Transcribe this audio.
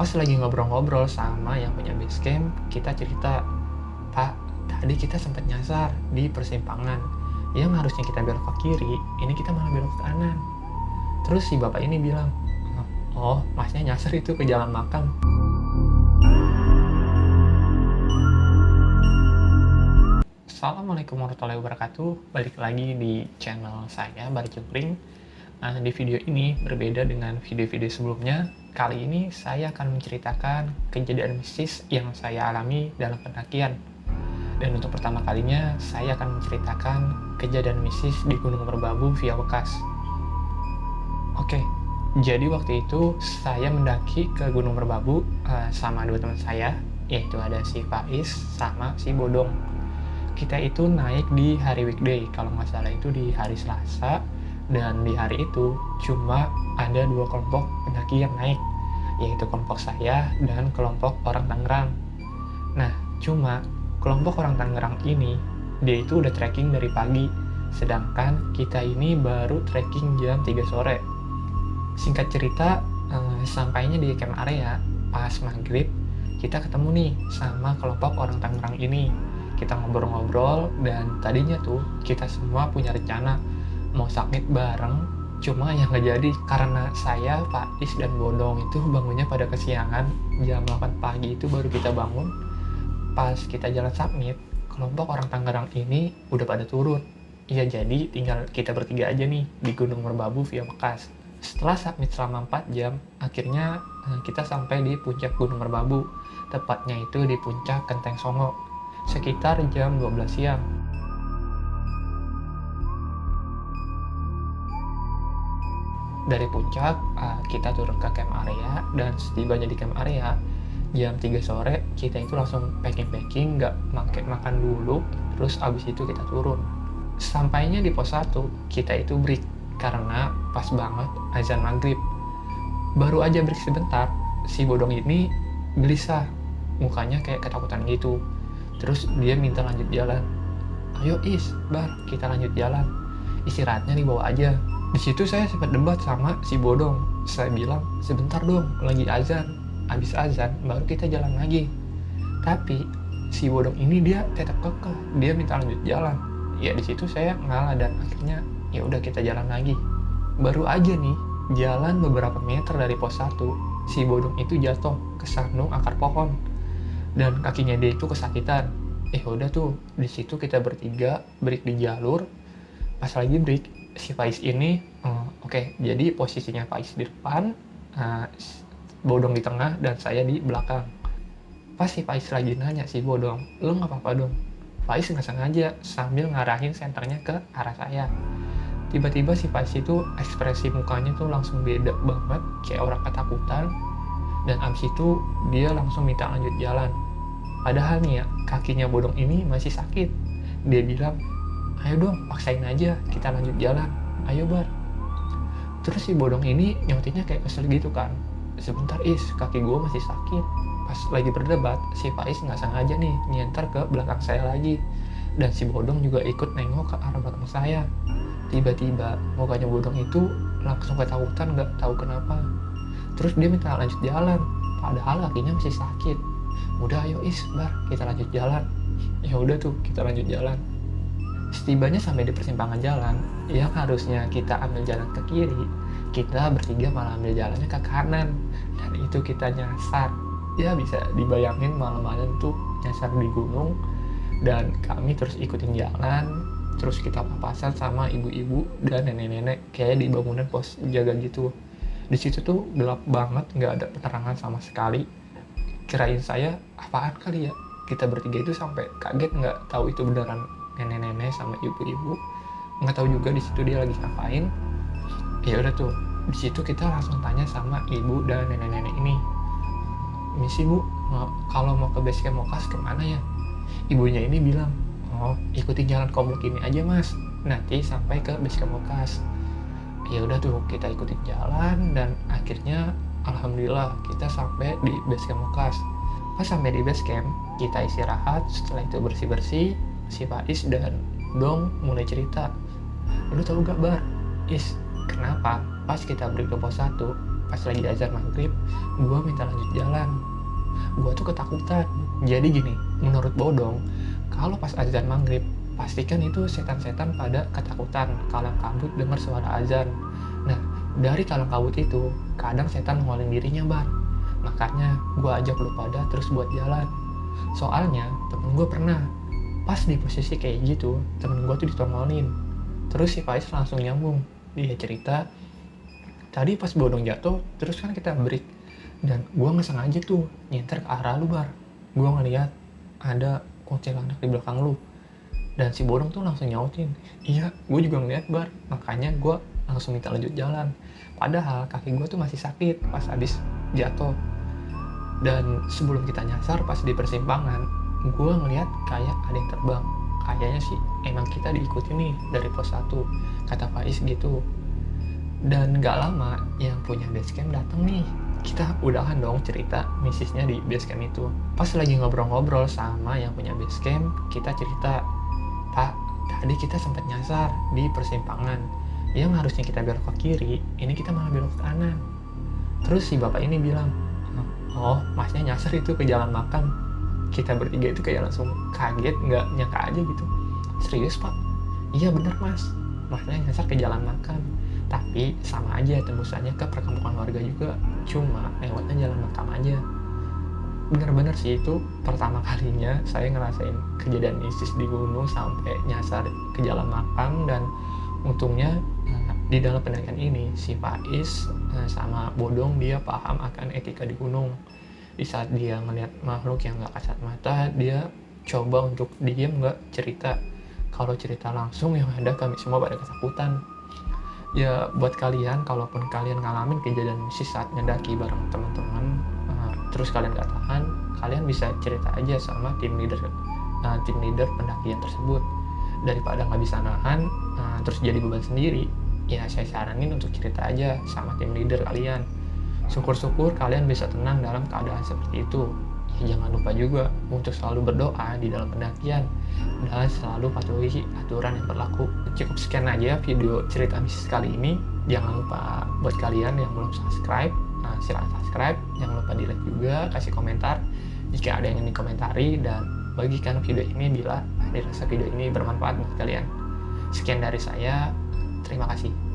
Pas lagi ngobrol-ngobrol sama yang punya base camp, kita cerita, "Pak, tadi kita sempat nyasar di persimpangan. Yang harusnya kita belok ke kiri, ini kita malah belok ke kanan." Terus si bapak ini bilang, "Oh, masnya nyasar itu ke jalan makam." Assalamualaikum warahmatullahi wabarakatuh. Balik lagi di channel saya, Bari Cukring. Nah, di video ini berbeda dengan video-video sebelumnya. Kali ini saya akan menceritakan kejadian mistis yang saya alami dalam pendakian. Dan untuk pertama kalinya, saya akan menceritakan kejadian mistis di Gunung Merbabu via Wekas. Oke, jadi waktu itu saya mendaki ke Gunung Merbabu sama dua teman saya, yaitu ada si Faiz sama si Bodong. Kita itu naik di hari weekday, kalau nggak salah itu di hari Selasa, dan di hari itu cuma ada dua kelompok pendaki yang naik, yaitu kelompok saya dan kelompok orang Tangerang. Nah, cuma kelompok orang Tangerang ini, dia itu udah trekking dari pagi, sedangkan kita ini baru trekking jam 3 sore. Singkat cerita, sampainya di camp area, pas maghrib, kita ketemu nih sama kelompok orang Tangerang ini. Kita ngobrol-ngobrol, dan tadinya tuh kita semua punya rencana mau submit bareng, cuma yang nggak jadi karena saya, Faiz, dan Bodong itu bangunnya pada kesiangan. Jam 8 pagi itu baru kita bangun. Pas kita jalan submit, kelompok orang Tangerang ini udah pada turun. Ya jadi tinggal kita bertiga aja nih di Gunung Merbabu via Wekas. Setelah submit selama 4 jam, akhirnya kita sampai di puncak Gunung Merbabu. Tepatnya itu di puncak Kenteng Songo, sekitar jam 12 siang. Dari puncak, kita turun ke camp area, dan setibanya di camp area, jam 3 sore, kita itu langsung packing-packing, nggak makan dulu, terus abis itu kita turun. Sampainya di pos 1, kita itu break, karena pas banget azan maghrib. Baru aja break sebentar, si Bodong ini gelisah, mukanya kayak ketakutan gitu. Terus dia minta lanjut jalan. "Ayo Is, Bar, kita lanjut jalan. Istirahatnya dibawa aja." Di situ saya sempat debat sama si Bodong. Saya bilang, "Sebentar dong, lagi azan. Abis azan baru kita jalan lagi." Tapi si Bodong ini dia tetap kekeh, dia minta lanjut jalan. Ya di situ saya ngalah, dan akhirnya ya udah kita jalan lagi. Baru aja nih jalan beberapa meter dari pos 1, si Bodong itu jatuh kesandung akar pohon, dan kakinya dia itu kesakitan. Udah tuh, di situ kita bertiga break di jalur. Pas lagi break, si Faiz ini, jadi posisinya Faiz di depan, Bodong di tengah, dan saya di belakang. Pas si Faiz lagi nanya si Bodong, "Lo nggak apa-apa dong?" Faiz nggak sengaja sambil ngarahin senternya ke arah saya. Tiba-tiba si Faiz itu ekspresi mukanya tuh langsung beda banget, kayak orang ketakutan, dan abis itu dia langsung minta lanjut jalan. Padahal nih ya, kakinya Bodong ini masih sakit. Dia bilang, "Ayo dong, paksain aja, kita lanjut jalan. Ayo Bar." Terus si Bodong ini nyautinnya kayak kesel gitu kan. "Sebentar Is, kaki gue masih sakit." Pas lagi berdebat, si Faiz nggak sengaja nih nyenter ke belakang saya lagi. Dan si Bodong juga ikut nengok ke arah belakang saya. Tiba-tiba mukanya Bodong itu langsung ketakutan, nggak tahu kenapa. Terus dia minta lanjut jalan, padahal kakinya masih sakit. "Udah ayo Is, Bar, kita lanjut jalan." Ya udah tuh, kita lanjut jalan. Setibanya sampai di persimpangan jalan, yang harusnya kita ambil jalan ke kiri, kita bertiga malah ambil jalannya ke kanan. Dan itu kita nyasar. Ya bisa dibayangin malam-malam tuh nyasar di gunung, dan kami terus ikutin jalan. Terus kita papasan sama ibu-ibu dan nenek-nenek kayak di bangunan pos jaga gitu. Di situ tuh gelap banget, nggak ada penerangan sama sekali. Kirain saya apaan kali ya. Kita bertiga itu sampai kaget, nggak tahu itu beneran nenek-nenek sama ibu-ibu. Nggak tahu juga di situ dia lagi ngapain. Ya udah tuh, di situ kita langsung tanya sama ibu dan nenek-nenek ini, "Misi Bu, kalau mau ke base camp Wekas kemana ya?" Ibunya ini bilang, "Oh, ikutin jalan komplek ini aja Mas, nanti sampai ke base camp Wekas." Ya udah tuh, kita ikutin jalan, dan akhirnya alhamdulillah kita sampai di base camp Wekas. Pas sampai di base camp, kita istirahat. Setelah itu bersih-bersih, si Faiz dan Dong mulai cerita, "Lu tahu gak Bar, Is, kenapa pas kita break ke pos 1, pas lagi azan maghrib, gue minta lanjut jalan. Gue tuh ketakutan. Jadi gini, menurut Bodong, kalau pas azan maghrib, pastikan itu setan-setan pada ketakutan, kalang kabut dengar suara azan. Nah, dari kalang kabut itu, kadang setan ngeluarin dirinya, Bar. Makanya gue ajak lu pada terus buat jalan. Soalnya, temen gue pernah, pas di posisi kayak gitu, temen gue tuh ditongolin. Terus si Faiz langsung nyambung. Dia cerita, tadi pas Bodong jatuh, terus kan kita break. Dan gue nggak sengaja tuh nyenter ke arah lu, Bar. Gue ngeliat ada kuntilanak di belakang lu. Dan si Bodong tuh langsung nyautin, iya gue juga ngeliat, Bar. Makanya gue langsung minta lanjut jalan. Padahal kaki gue tuh masih sakit pas abis jatuh. Dan sebelum kita nyasar pas di persimpangan, gue ngeliat kayak ada yang terbang. Kayaknya sih emang kita diikuti nih dari pos 1, kata Faiz gitu. Dan gak lama yang punya basecamp datang nih. Kita udahan dong cerita misisnya di basecamp itu. Pas lagi ngobrol-ngobrol sama yang punya basecamp, kita cerita, Pak, tadi kita sempat nyasar di persimpangan. Yang harusnya kita belok ke kiri, ini kita malah belok ke kanan. Terus si bapak ini bilang, oh masnya nyasar itu ke jalan makan. Kita bertiga itu kayak langsung kaget, nggak nyangka aja gitu. Serius, Pak? Iya bener, Mas. Masnya nyasar ke jalan makan. Tapi sama aja tembusannya ke perkampungan warga juga, cuma lewatnya jalan makam aja. Bener-bener sih itu pertama kalinya saya ngerasain kejadian mistis di gunung sampai nyasar ke jalan makam. Dan untungnya di dalam pendakian ini si Faiz sama Bodong dia paham akan etika di gunung. Di saat dia ngeliat makhluk yang gak kasat mata, dia coba untuk diem gak cerita. Kalau cerita langsung yang ada kami semua pada ketakutan. Ya buat kalian, kalaupun kalian ngalamin kejadian mistis saat ngedaki bareng teman-teman, terus kalian gak tahan, kalian bisa cerita aja sama tim leader pendakian tersebut. Daripada nggak bisa nahan, terus jadi beban sendiri, ya saya saranin untuk cerita aja sama tim leader kalian. Syukur-syukur kalian bisa tenang dalam keadaan seperti itu. Ya, jangan lupa juga untuk selalu berdoa di dalam pendakian dan selalu patuhi aturan yang berlaku. Cukup sekian aja video cerita mistis kali ini. Jangan lupa buat kalian yang belum subscribe, silahkan subscribe. Jangan lupa di like juga, kasih komentar jika ada yang ingin dikomentari, dan bagikan video ini bila dirasa video ini bermanfaat buat kalian. Sekian dari saya, terima kasih.